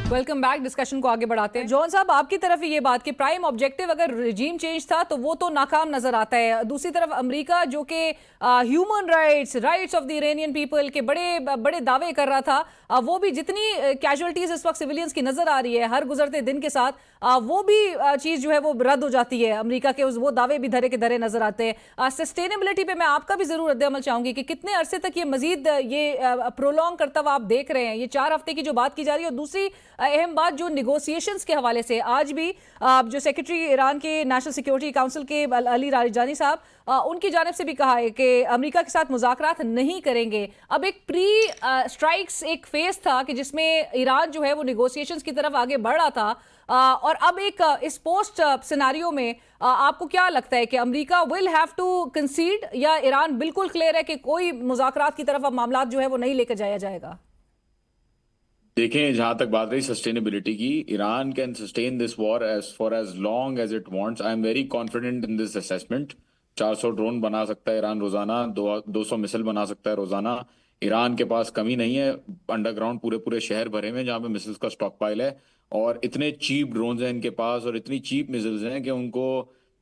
Welcome back. Discussion को आगे बढ़ाते हैं। जॉन साहब, आपकी तरफ ये बात कि प्राइम ऑब्जेक्टिव अगर रिजीम चेंज था तो वो तो नाकाम नजर आता है। दूसरी तरफ अमेरिका जो कि human rights of the Iranian people के बड़े बड़े दावे कर रहा था, वो भी जितनी कैजुअलिटीज इस वक्त सिविलियंस की नजर आ रही है हर गुजरते दिन के साथ, वो भी चीज जो है वो रद्द हो जाती है। अमेरिका के वो दावे भी धरे के धरे नजर आते हैं। सस्टेनेबिलिटी पे मैं आपका भी जरूर रद्द अमल चाहूंगी कि कितने अरसे तक ये मजीद ये प्रोलॉन्ग करता हुआ आप देख रहे हैं। ये 4 हफ्ते की जो बात की जा रही है, और दूसरी अहम बात जो निगोशिएशंस के हवाले से आज भी जो सेक्रेटरी ईरान के नेशनल सिक्योरिटी काउंसिल के अली लारिजानी साहब, उनकी जानिब से भी कहा है कि अमेरिका के साथ मुज़ाकरात नहीं करेंगे। अब एक प्री स्ट्राइक्स एक फेज था कि जिसमें ईरान जो है वो निगोशिएशंस की तरफ आगे बढ़ रहा था, और अब एक इस पोस्ट सिनारियो में आपको क्या लगता है कि America will have to concede, या ईरान बिल्कुल क्लियर है कि कोई मुज़ाकरात की तरफ अब मामला जो है वो नहीं लेकर जाया जाएगा? देखें, जहां तक बात रही सस्टेनेबिलिटी की, Iran can sustain this war as for as long as it wants. I am very confident in this assessment. 400 drone बना सकता है ईरान रोजाना, 200 मिसाइल बना सकता है रोजाना। ईरान के पास कमी नहीं है। अंडरग्राउंड पूरे पूरे शहर भरे में जहाँ पे मिसाइल्स का स्टॉक पाइल है, और इतने चीप ड्रोन हैं इनके पास और इतनी चीप मिसाइल्स हैं कि उनको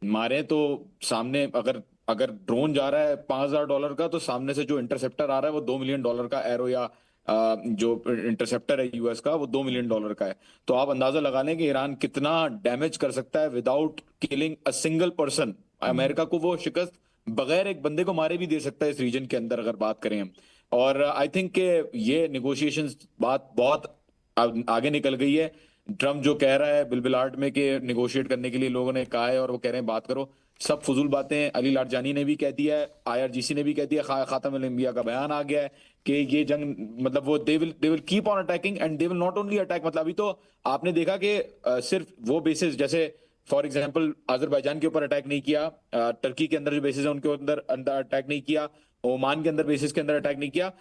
मारे तो सामने अगर अगर ड्रोन जा रहा है $5000 का, तो सामने से जो इंटरसेप्टर आ रहा है वो $2 मिलियन का एरो, या जो इंटरसेप्टर है यूएस का वो $2 मिलियन का है। तो आप अंदाजा लगा लें कि ईरान कितना डैमेज कर सकता है without killing a single person. America को वो शिकस्त बगैर एक बंदे को मारे भी दे सकता है इस रीजन के अंदर, अगर बात करें हम। और आई थिंक कि ये निगोशिएशंस बात बहुत आगे निकल गई है। ट्रम्प जो कह रहा है बिलबिलाट में कि निगोशिएट करने के लिए लोगों ने कहा है और वो कह रहे हैं बात करो, सब फजूल बातें। अली लारजानी ने भी कह दिया है, आईआरजीसी ने भी कह दिया, खातम अल अंबिया का बयान आ गया है कि ये जंग मतलब वो they will keep on attacking and they will not only attack. मतलब अभी तो आपने देखा कि सिर्फ वो बेसिस, जैसे फॉर एग्जांपल अजरबैजान के ऊपर अटैक नहीं किया, टर्की के अंदर जो बेसिस है उनके अंदर अटैक नहीं किया, ओमान के अंदर बेसिस के अंदर अटैक नहीं किया।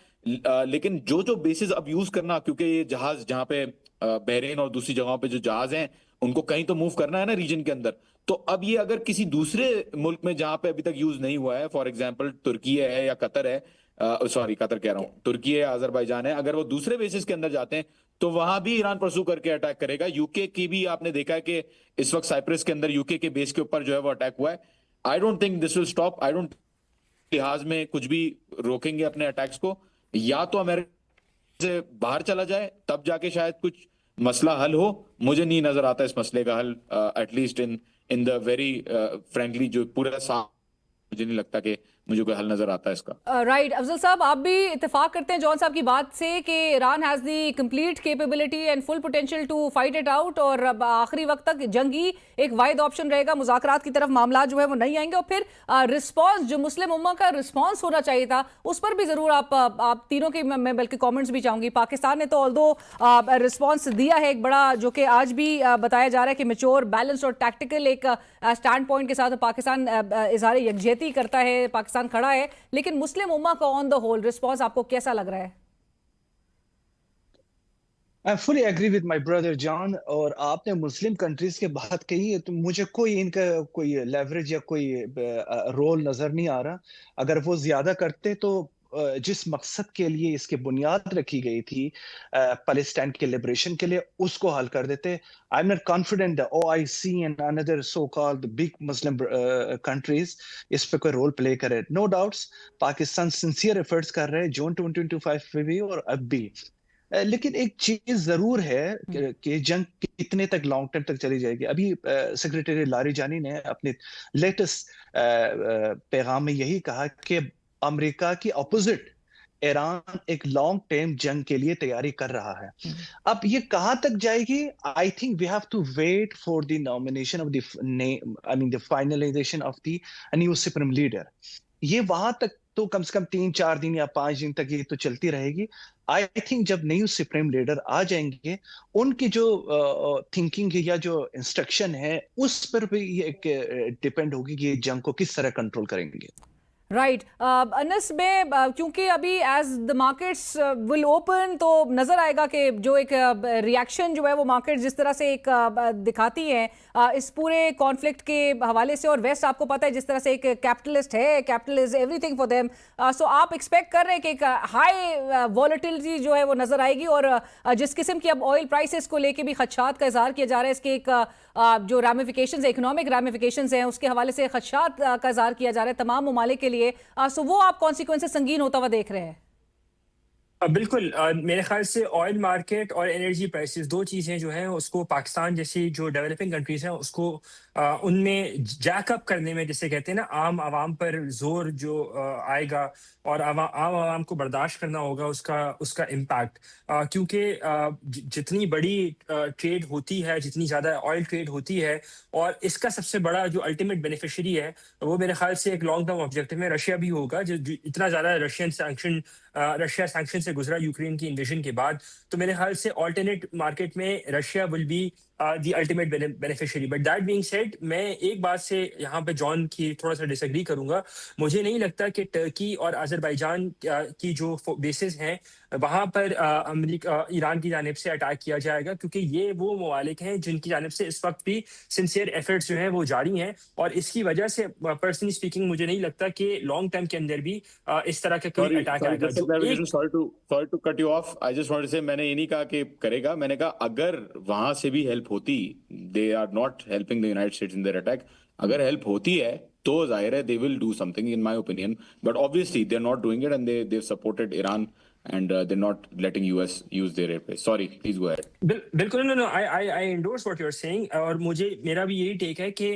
लेकिन जो जो बेसिस अब यूज करना, क्योंकि ये जहाज जहाँ पे बहरीन और दूसरी जगहों पे जो जहाज हैं उनको कहीं तो मूव करना है ना रीजन के अंदर। तो अब ये अगर किसी दूसरे मुल्क में जहां पे अभी तक यूज नहीं हुआ है, फॉर एग्जांपल तुर्की है या कतर है, सॉरी कतर कह रहा हूँ, तुर्की है, अजरबैजान है, अगर वो दूसरे बेसिस के अंदर जाते हैं तो वहां भी ईरान परसू करके अटैक करेगा। यूके की भी आपने देखा है कि इस वक्त साइप्रस के अंदर यूके के बेस के ऊपर जो है वो अटैक हुआ है। I don't think this will stop. I don't लिहाज में कुछ भी रोकेंगे अपने अटैक्स को। या तो अमेरिका से बाहर चला जाए तब जाके शायद कुछ मसला हल हो। मुझे नहीं नजर आता इस मसले का हल, at least in the very frankly जो पूरा साफ, मुझे नहीं लगता कि मुझे कोई हल नजर आता है इसका। राइट। अफजल साहब, आप भी इत्तेफाक करते हैं जॉन साहब की बात से कि Iran has the complete capability and full potential to fight it out, और अब आखिरी वक्त तक जंगी एक वाहिद ऑप्शन रहेगा, मुज़ाकरात की तरफ मामला जो है वो नहीं आएंगे। और फिर रिस्पॉन्स जो मुस्लिम उम्मा का रिस्पॉन्स होना चाहिए था, उस पर भी ज़रूर आप तीनों के मैं बल्कि कॉमेंट्स भी चाहूँगी। पाकिस्तान ने तो ऑल्दो रिस्पॉन्स दिया है एक बड़ा, जो कि आज भी बताया जा रहा है कि मेच्योर, बैलेंस और टैक्टिकल एक स्टैंड पॉइंट के साथ पाकिस्तान इजहार यकजहती करता है, पाकिस्तान खड़ा है। लेकिन मुस्लिम उम्मा का ऑन द होल रिस्पॉन्स आपको कैसा लग रहा है? I fully agree with my brother John. और आपने मुस्लिम कंट्रीज की बात कही है तो मुझे कोई इनका कोई लेवरेज या कोई रोल नजर नहीं आ रहा। अगर वो ज्यादा करते तो जिस मकसद के लिए इसकी बुनियाद रखी गई थी पैलेस्टाइन के लिबरेशन के लिए, उसको हल कर देते। I am not confident the OIC and another so called big Muslim countries इस पे कोई रोल प्ले करे। No doubts Pakistan sincere efforts कर रहे हैं जून 2025 में भी और अब भी। लेकिन एक चीज जरूर है कि जंग कितने तक लॉन्ग टर्म तक चली जाएगी। अभी सेक्रेटरी लारिजानी ने अपने लेटेस्ट पैगाम में यही कहा कि अमेरिका की अपोजिट ईरान एक लॉन्ग टर्म जंग के लिए तैयारी कर रहा है। अब ये कहां तक जाएगी? I think we have to wait for the nomination of the I mean the finalisation of the new supreme leader. ये वहां तक तो कम से कम 3-4 दिन या 5 दिन तक ये तो चलती रहेगी। आई थिंक जब नई सुप्रीम लीडर आ जाएंगे, उनकी जो थिंकिंग है या जो इंस्ट्रक्शन है उस पर भी ये डिपेंड होगी कि ये जंग को किस तरह कंट्रोल करेंगे। राइट अनस में क्योंकि अभी as the markets will open तो नज़र आएगा कि जो एक रिएक्शन जो है वो मार्केट जिस तरह से एक दिखाती है इस पूरे कॉन्फ्लिक्ट के हवाले से, और वेस्ट आपको पता है जिस तरह से एक कैपिटलिस्ट है, capital is everything for them, so आप एक्सपेक्ट कर रहे हैं कि एक हाई वॉलेटिलिटी जो है वो नज़र आएगी, और जिस किस्म की अब ऑयल प्राइसेस को लेके भी खदशात का इजहार किया जा रहा है, इसके एक जो रैमिफिकेशंस इकोनॉमिक रैमिफिकेशंस हैं उसके हवाले से खदशात का इजहार किया जा रहा है तमाम ममालिक के लिए, सो वो आप कॉन्सिक्वेंसेस संगीन होता हुआ देख रहे हैं? बिल्कुल मेरे ख्याल से ऑयल मार्केट और एनर्जी प्राइसेस दो चीज़ें जो हैं उसको पाकिस्तान जैसी जो डेवलपिंग कंट्रीज हैं उसको उनमें जैकअप करने में, जिसे कहते हैं ना, आम आवाम पर जोर जो आएगा और आम आवाम को बर्दाश्त करना होगा उसका इम्पैक्ट, क्योंकि जितनी बड़ी ट्रेड होती है, जितनी ज़्यादा ऑयल ट्रेड होती है, और इसका सबसे बड़ा जो अल्टीमेट बेनिफिशियरी है वो मेरे ख्याल से एक लॉन्ग टर्म ऑब्जेक्टिव में रशिया भी होगा, जो इतना ज़्यादा रशिया सैंक्शन से गुजरा यूक्रेन की इन्वेजन के बाद, तो मेरे ख्याल से ऑल्टरनेट मार्केट में Russia will be the ultimate beneficiary. But that being said, मैं एक बात से यहाँ पे जॉन की थोड़ा सा डिसएग्री करूंगा। मुझे नहीं लगता कि टर्की और अजरबैजान की जो बेसिस हैं वहाँ पर अमेरिका ईरान की जानिब से अटैक किया जाएगा, क्योंकि ये वो ममालिक हैं जिनकी जानिब से इस वक्त भी सिंसियर एफर्ट्स जो हैं वो जारी हैं, और इसकी वजह से पर्सनली स्पीकिंग मुझे नहीं लगता कि लॉन्ग टर्म के अंदर भी इस तरह का कोई अटैक आएगा। Sorry to cut you off. I just wanted to say, मैंने ये नहीं कहा कि करेगा, मैंने कहा अगर वहां से भी हेल्प होती, they are not helping the United States in their attack, अगर हेल्प होती है तो जाहिर है they will do something in my opinion, but obviously they're not doing it and they've supported Iran and they're not letting US use their airbase. Sorry, please go ahead. बिल्कुल, no I endorse what you are saying, और मेरा भी यही take है कि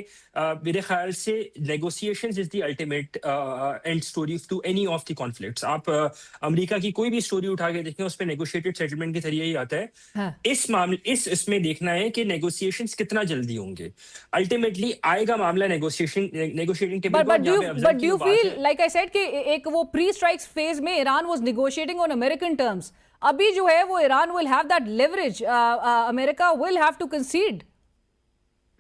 मेरे ख्याल से negotiations is the ultimate end story to any of the conflicts. आप अमेरिका की कोई भी स्टोरी उठा के देखें उसमें नेगोशिएटेड सेटलमेंट के जरिए ही आता है। हाँ. इस मामले इसमें देखना है कि नेगोशिएशंस कितना जल्दी होंगे। अल्टीमेटली आएगा मामला नेगोशिएटिंग टेबल पर। But do you feel like I said कि एक वो प्री स्ट्राइक्स फेज में Iran was negotiating on American terms, अभी जो है वो Iran will have that leverage, America will have to concede.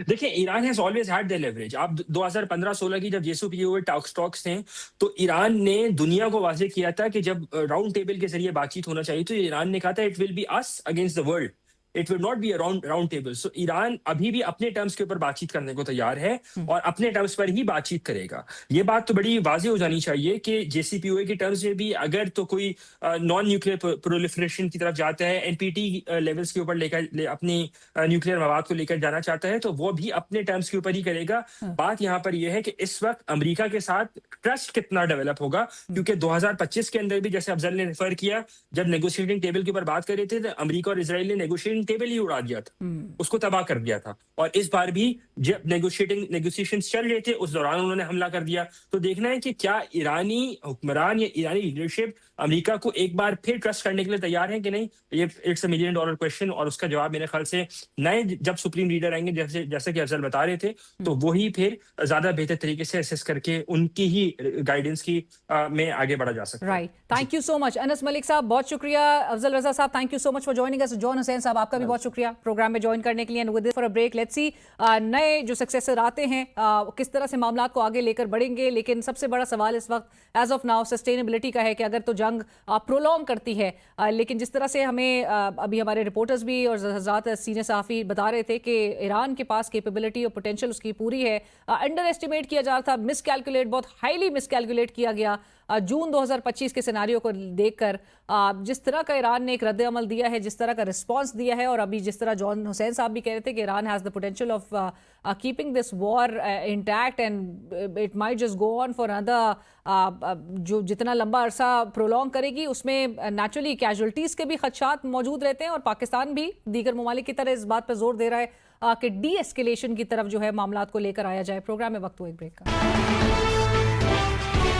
देखिए, Iran has always had the leverage. आप 2015-16 की जब JCPOA टॉक्स थे तो ईरान ने दुनिया को वाजे किया था कि जब राउंड टेबल के जरिए बातचीत होना चाहिए तो ईरान ने कहा था it will be us against the world, it will not be a round table. So Iran अभी भी अपने टर्म्स के ऊपर बातचीत करने को तैयार है और अपने टर्म्स पर ही बातचीत करेगा। ये बात तो बड़ी वाज़ेह हो जानी चाहिए कि JCPOA के टर्म्स में भी अगर तो कोई नॉन न्यूक्लियर प्रोलिफरेशन की तरफ जाता है, NPT लेवल्स के ऊपर अपनी न्यूक्लियर मवाद को लेकर जाना चाहता है, तो वो भी अपने टर्म्स के ऊपर ही करेगा। बात यहाँ पर यह है कि इस वक्त अमेरिका के साथ ट्रस्ट कितना डेवलप होगा, क्योंकि 2025 के अंदर भी, जैसे अफजल ने रेफर किया, जब नेगोशिएटिंग टेबल के ऊपर बात कर रहे थे तो अमेरिका और इजराइल ने नेगोशिएटिंग टेबल ही उड़ा दिया था, उसको तबाह कर दिया था। और इस बार भी जब नेगोशिएशंस चल रहे थे उस दौरान उन्होंने हमला कर दिया। तो देखना है कि क्या ईरानी हुक्मरान या ईरानी लीडरशिप अमेरिका को एक बार फिर ट्रस्ट करने के लिए तैयार है कि नहीं। ये इट्स $1 मिलियन क्वेश्चन, और उसका जवाब मेरे ख्याल से नए जब सुप्रीम लीडर आएंगे, जैसे कि अफजल बता रहे थे, तो वही फिर ज्यादा बेहतर तरीके से असेस करके उनकी ही गाइडेंस की में आगे बढ़ा जा सकता है। Right, thank you so much Anas Malik साहब, बहुत शुक्रिया। अफजल रजा साहब, thank you so much for joining us. John Hussain साहब, आपका भी बहुत शुक्रिया प्रोग्राम में ज्वाइन करने के लिए। And with this for a break, let's see नए जो सक्सेसर आते हैं किस तरह से मामला को आगे लेकर बढ़ेंगे। लेकिन सबसे बड़ा सवाल इस वक्त एज ऑफ नाउ सस्टेनेबिलिटी का है कि अगर तो जंग प्रोलॉन्ग करती है, लेकिन जिस तरह से हमें अभी हमारे रिपोर्टर्स भी और हज़रात सीनियर सहाफ़ी बता रहे थे कि ईरान के पास कैपेबिलिटी और पोटेंशियल उसकी पूरी है, अंडर एस्टिमेट किया जा रहा था, मिसकैलकुलेट, बहुत हाईली मिसकैलकुलेट किया गया जून 2025 के सिनारियो को देखकर। जिस तरह का ईरान ने एक रद्द अमल दिया है, जिस तरह का रिस्पॉन्स दिया है, और अभी जिस तरह जॉन हुसैन साहब भी कह रहे थे कि Iran has the potential of keeping this war intact and it might just go on for another, जो जितना लंबा अरसा प्रोलॉन्ग करेगी उसमें नेचुरली कैजुअल्टीज़ के भी खदशात मौजूद रहते हैं। और पाकिस्तान भी दीगर ममालिक की तरह इस बात पर जोर दे रहा है कि डी एस्केलेशन की तरफ जो है मामलात को लेकर आया जाए। प्रोग्राम में वक्त हुआ एक ब्रेक का।